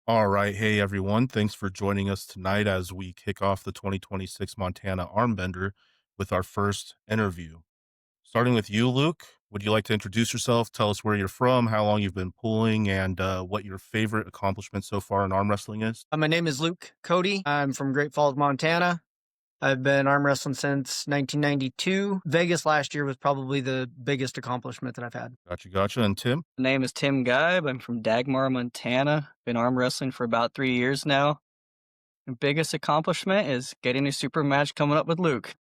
All right. Hey, everyone. Thanks for joining us tonight as we kick off the 2026 Montana Armbender with our first interview. Starting with you, Luke, would you like to introduce yourself? Tell us where you're from, how long you've been pulling, and what your favorite accomplishment so far in arm wrestling is? My name is Luke Cody. I'm from Great Falls, Montana. I've been arm wrestling since 1992. Vegas last year was probably the biggest accomplishment that I've had. Gotcha, gotcha. And Tim? My name is Tim Geib. I'm from Dagmar, Montana. Been arm wrestling for about 3 years now. The biggest accomplishment is getting a super match coming up with Luke.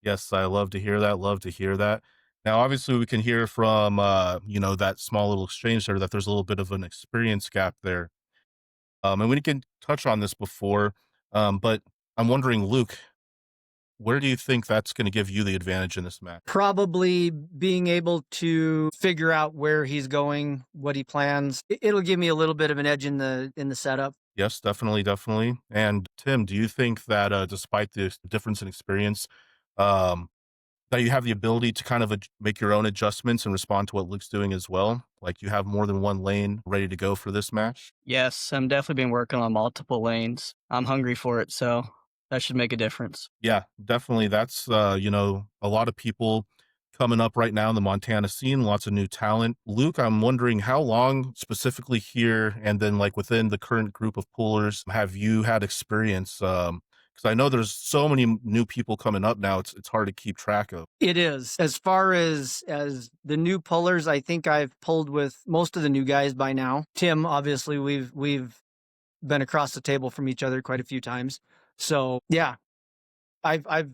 Yes, I love to hear that. Love to hear that. Now, obviously, we can hear from, that small little exchange there that there's a little bit of an experience gap there. And we can touch on this before, but I'm wondering, Luke, where do you think that's going to give you the advantage in this match? Probably being able to figure out where he's going, what he plans. It'll give me a little bit of an edge in the setup. Yes, definitely, definitely. And Tim, do you think that despite the difference in experience, um, that you have the ability to kind of make your own adjustments and respond to what Luke's doing as well? Like you have more than one lane ready to go for this match? Yes, I'm definitely been working on multiple lanes. I'm hungry for it, so that should make a difference. Yeah, definitely. That's, a lot of people coming up right now in the Montana scene, lots of new talent. Luke, I'm wondering how long specifically here and then like within the current group of pullers have you had experience? Because I know there's so many new people coming up now. It's hard to keep track of. It is. As far as the new pullers, I think I've pulled with most of the new guys by now. Tim, obviously, we've been across the table from each other quite a few times. So yeah, I've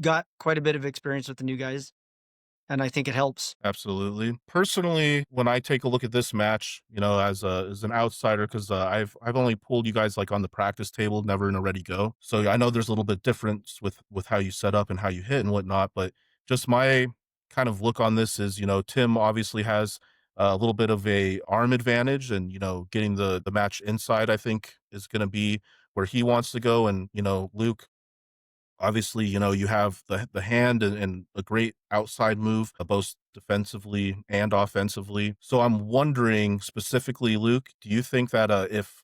got quite a bit of experience with the new guys, and I think it helps. Absolutely. Personally, when I take a look at this match, as an outsider, because I've only pulled you guys like on the practice table, never in a ready go. So I know there's a little bit difference with how you set up and how you hit and whatnot. But just my kind of look on this is, Tim obviously has a little bit of a arm advantage, and getting the match inside, I think, is going to be where he wants to go. And Luke, obviously, you have the hand and a great outside move, both defensively and offensively. So I'm wondering specifically, Luke, do you think that if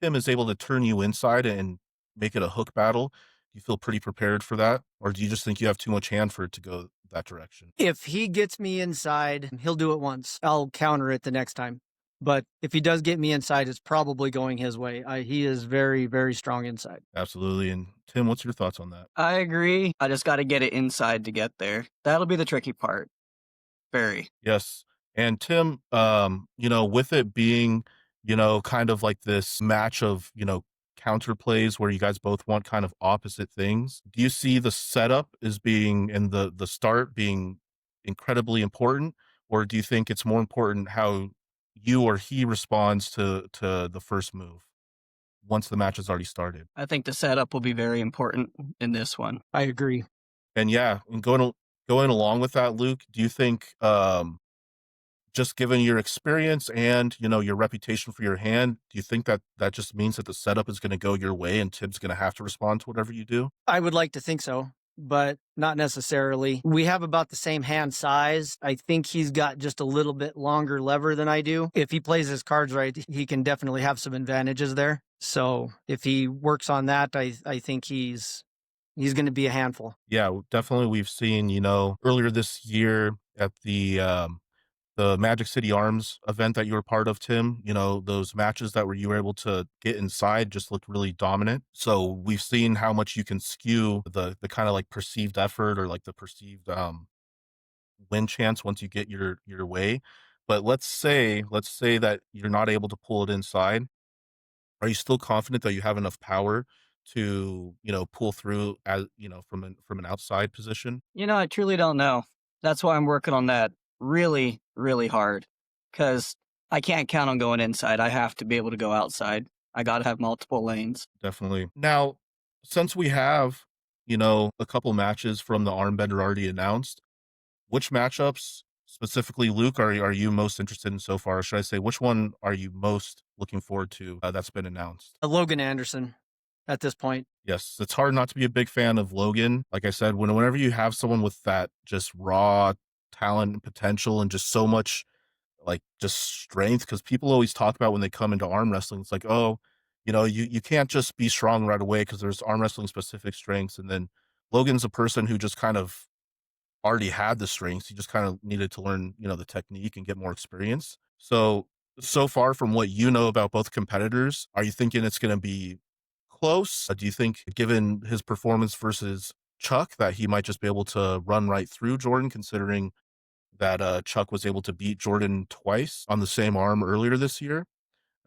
Tim is able to turn you inside and make it a hook battle, do you feel pretty prepared for that? Or do you just think you have too much hand for it to go that direction? If he gets me inside, he'll do it once. I'll counter it the next time. But if he does get me inside, it's probably going his way. He is very, very strong inside. Absolutely. And Tim, what's your thoughts on that? I agree. I just got to get it inside to get there. That'll be the tricky part. Very. Yes. And Tim, with it being, kind of like this match of, counter plays where you guys both want kind of opposite things, do you see the setup as being and the start being incredibly important? Or do you think it's more important how you or he responds to the first move once the match has already started? I think the setup will be very important in this one. I agree. And yeah, and going along with that, Luke, do you think just given your experience and your reputation for your hand, do you think that that just means that the setup is going to go your way and Tim's going to have to respond to whatever you do? I would like to think so, but not necessarily. We have about the same hand size. I think he's got just a little bit longer lever than I do. If he plays his cards right, he can definitely have some advantages there. So if he works on that, I think he's going to be a handful. Yeah, definitely. We've seen, earlier this year at the Magic City Arms event that you were part of, Tim, those matches that where you were able to get inside just looked really dominant. So we've seen how much you can skew the kind of like perceived effort or like the perceived win chance once you get your way. But let's say that you're not able to pull it inside. Are you still confident that you have enough power to, pull through as, from an outside position? I truly don't know. That's why I'm working on that really, really hard. Because I can't count on going inside. I have to be able to go outside. I got to have multiple lanes. Definitely. Now, since we have, a couple matches from the Armbender already announced, which matchups specifically, Luke, are you most interested in so far? Or should I say, which one are you most looking forward to that's been announced? Logan Anderson at this point. Yes, it's hard not to be a big fan of Logan. Like I said, whenever you have someone with that just raw talent and potential and just so much like just strength, because people always talk about when they come into arm wrestling, it's like, oh, you can't just be strong right away because there's arm wrestling specific strengths. And then Logan's a person who just kind of already had the strengths. He just kind of needed to learn, the technique and get more experience. So far from what you know about both competitors, are you thinking it's going to be close? Do you think, given his performance versus Chuck, that he might just be able to run right through Jordan, considering that Chuck was able to beat Jordan twice on the same arm earlier this year?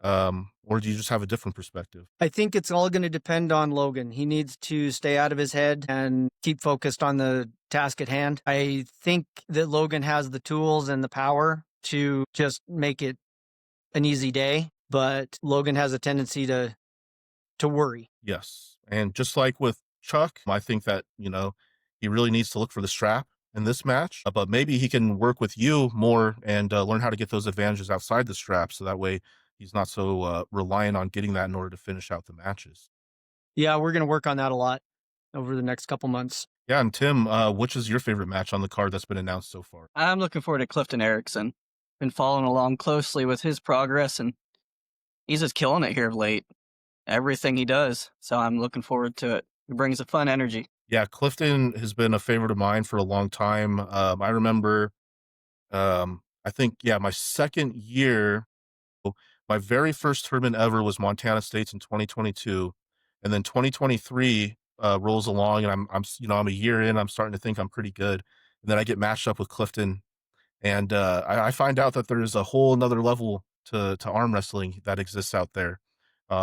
Or do you just have a different perspective? I think it's all going to depend on Logan. He needs to stay out of his head and keep focused on the task at hand. I think that Logan has the tools and the power to just make it an easy day, but Logan has a tendency to worry. Yes. And just like with Chuck, I think that, he really needs to look for the strap in this match, but maybe he can work with you more and learn how to get those advantages outside the strap. So that way he's not so reliant on getting that in order to finish out the matches. Yeah, we're going to work on that a lot over the next couple months. Yeah. And Tim, which is your favorite match on the card that's been announced so far? I'm looking forward to Clifton Erickson. Been following along closely with his progress, and he's just killing it here of late. Everything he does. So I'm looking forward to it. He brings a fun energy. Yeah. Clifton has been a favorite of mine for a long time. I remember, I think, yeah, my second year, my very first tournament ever was Montana State's in 2022, and then 2023 rolls along, and I'm a year in. I'm starting to think I'm pretty good, and then I get matched up with Clifton, and I find out that there is a whole another level to arm wrestling that exists out there.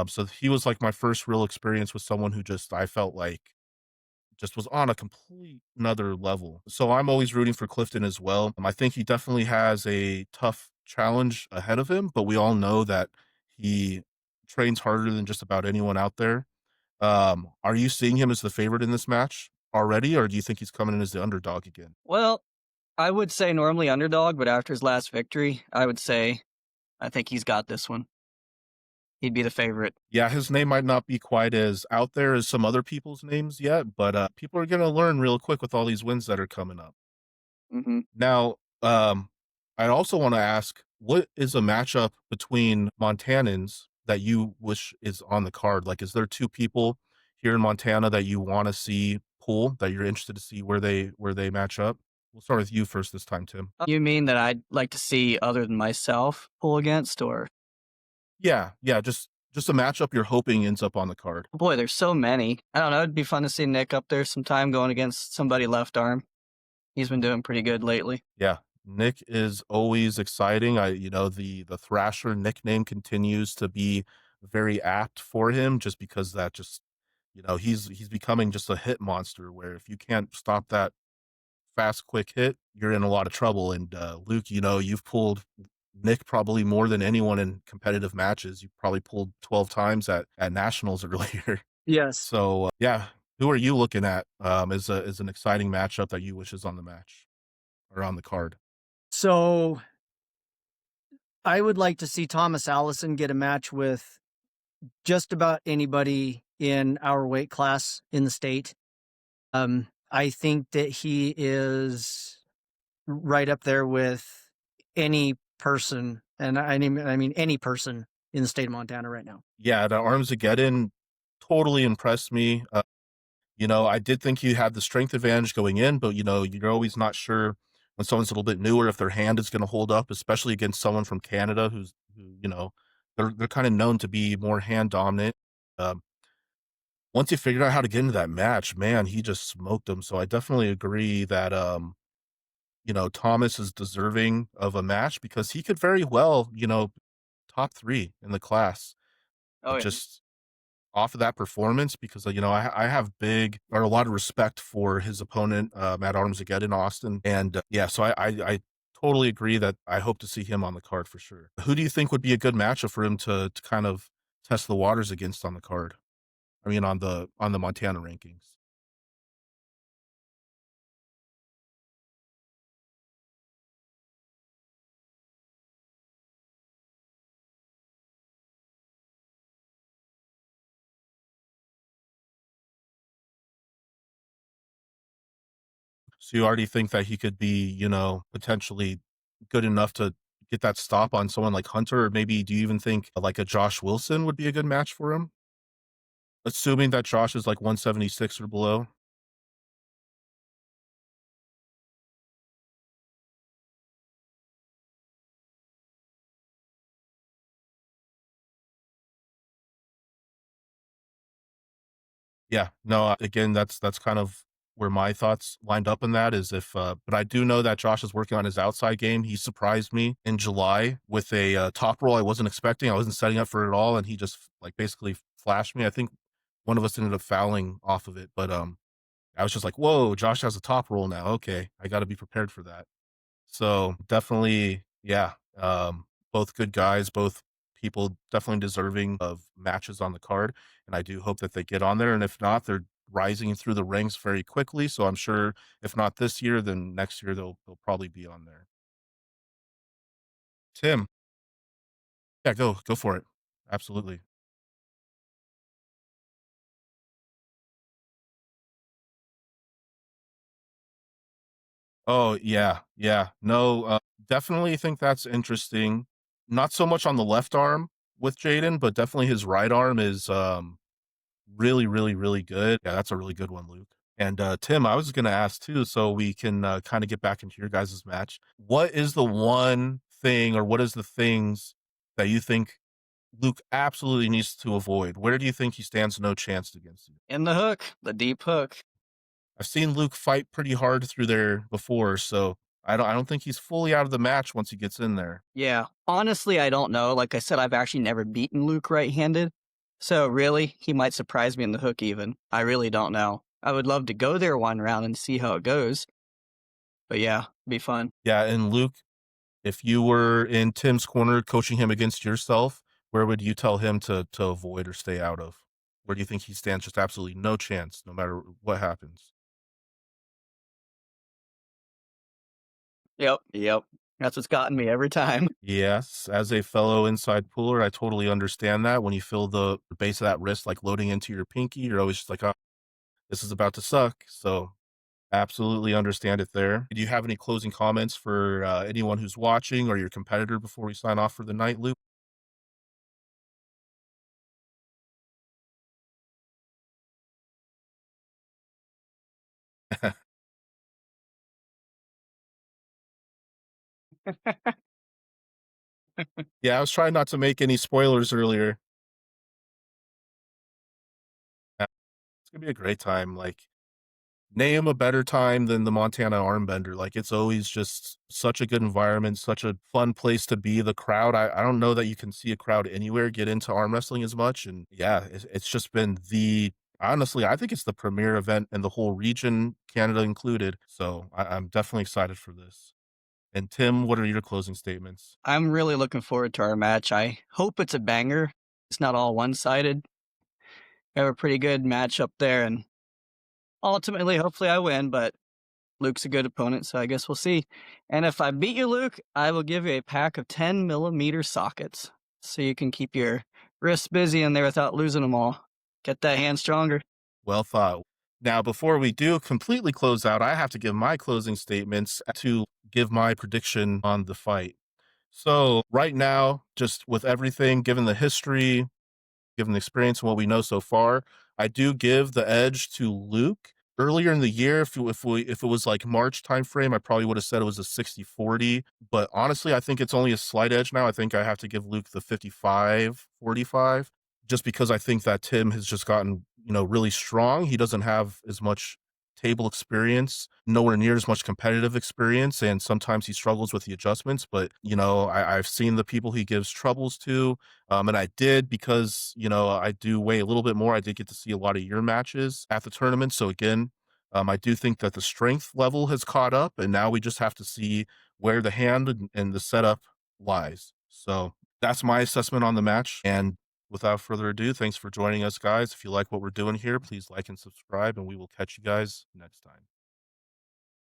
So he was like my first real experience with someone who just I felt like just was on a complete another level. So I'm always rooting for Clifton as well. I think he definitely has a tough challenge ahead of him, but we all know that he trains harder than just about anyone out there. Are you seeing him as the favorite in this match already, or do you think he's coming in as the underdog again? Well, I would say normally underdog, but after his last victory, I would say I think he's got this one. He'd be the favorite. Yeah, his name might not be quite as out there as some other people's names yet, but people are going to learn real quick with all these wins that are coming up. Hmm. Now, I also want to ask, what is a matchup between Montanans that you wish is on the card? Like, is there two people here in Montana that you want to see pull, that you're interested to see where they match up? We'll start with you first this time, Tim. You mean that I'd like to see other than myself pull against, or Yeah, just a matchup you're hoping ends up on the card. boy, there's so many. I don't know. It'd be fun to see Nick up there sometime going against somebody left arm. He's been doing pretty good lately. Yeah, Nick is always exciting. The Thrasher nickname continues to be very apt for him, just because that just he's becoming just a hit monster. Where if you can't stop that fast, quick hit, you're in a lot of trouble. And Luke, you've pulled Nick probably more than anyone in competitive matches. You probably pulled 12 times at nationals earlier. Yes. So yeah, who are you looking at as an exciting matchup that you wish is on the match or on the card? So I would like to see Thomas Allison get a match with just about anybody in our weight class in the state. I think that he is right up there with any person, and I mean any person in the state of Montana right now. Yeah, the Armsgeddon totally impressed me. I did think he had the strength advantage going in, but you're always not sure when someone's a little bit newer if their hand is going to hold up, especially against someone from Canada who they're kind of known to be more hand dominant. Um, Once he figured out how to get into that match, man, he just smoked him. So I definitely agree that Thomas is deserving of a match because he could very well, top three in the class. Oh yeah. Just off of that performance, because I have big or a lot of respect for his opponent, Matt Armsgeddon Austin, and yeah, so I totally agree that I hope to see him on the card for sure. Who do you think would be a good matchup for him to kind of test the waters against on the card? I mean, on the Montana rankings. So you already think that he could be, potentially good enough to get that stop on someone like Hunter? Or maybe do you even think like a Josh Wilson would be a good match for him? Assuming that Josh is like 176 or below. Yeah, no, again, that's kind of where my thoughts lined up in that is if, but I do know that Josh is working on his outside game. He surprised me in July with a top roll I wasn't expecting. I wasn't setting up for it at all, and he just like basically flashed me. I think one of us ended up fouling off of it, but I was just like, whoa, Josh has a top roll now. Okay, I got to be prepared for that. So definitely, yeah, both good guys, both people definitely deserving of matches on the card. And I do hope that they get on there. And if not, they're rising through the ranks very quickly. So I'm sure if not this year, then next year they'll probably be on there. Tim, yeah, go for it. Absolutely. Oh yeah, yeah. No, definitely think that's interesting. Not so much on the left arm with Jaden, but definitely his right arm is really, really, really good. Yeah, that's a really good one, Luke. And Tim, I was going to ask too, so we can kind of get back into your guys' match. What is the one thing, or what is the things that you think Luke absolutely needs to avoid? Where do you think he stands no chance against you? In the hook, the deep hook. I've seen Luke fight pretty hard through there before, so I don't think he's fully out of the match once he gets in there. Yeah. Honestly, I don't know. Like I said, I've actually never beaten Luke right-handed. So really, he might surprise me in the hook even. I really don't know. I would love to go there one round and see how it goes. But yeah, be fun. Yeah, and Luke, if you were in Tim's corner coaching him against yourself, where would you tell him to avoid or stay out of? Where do you think he stands just absolutely no chance no matter what happens? Yep. That's what's gotten me every time. Yes, as a fellow inside pooler, I totally understand that. When you feel the base of that wrist like loading into your pinky, you're always just like, "Oh, this is about to suck." So, absolutely understand it there. Do you have any closing comments for, anyone who's watching or your competitor before we sign off for the night, Luke? Yeah, I was trying not to make any spoilers earlier. Yeah, it's gonna be a great time, like, name a better time than the Montana Armbender. Like, it's always just such a good environment, such a fun place to be. The crowd, I don't know that you can see a crowd anywhere get into arm wrestling as much, and yeah, it's just been the honestly, I think it's the premier event in the whole region, Canada included, so I'm definitely excited for this. And Tim, what are your closing statements? I'm really looking forward to our match. I hope it's a banger. It's not all one-sided. We have a pretty good match up there, and ultimately, hopefully I win, but Luke's a good opponent, so I guess we'll see. And if I beat you, Luke, I will give you a pack of 10 millimeter sockets so you can keep your wrists busy in there without losing them all. Get that hand stronger. Well thought. Now, before we do completely close out, I have to give my closing statements to give my prediction on the fight. So, right now, just with everything, given the history, given the experience and what we know so far, I do give the edge to Luke. Earlier in the year, if it was like March timeframe, I probably would have said it was a 60-40. But honestly, I think it's only a slight edge now. I think I have to give Luke the 55-45, just because I think that Tim has just gotten, really strong. He doesn't have as much table experience, nowhere near as much competitive experience, and sometimes he struggles with the adjustments. But I've seen the people he gives troubles to, and I did because I do weigh a little bit more. I did get to see a lot of your matches at the tournament, so again, I do think that the strength level has caught up, and now we just have to see where the hand and the setup lies. So that's my assessment on the match. And without further ado, thanks for joining us, guys. If you like what we're doing here, please like and subscribe, and we will catch you guys next time.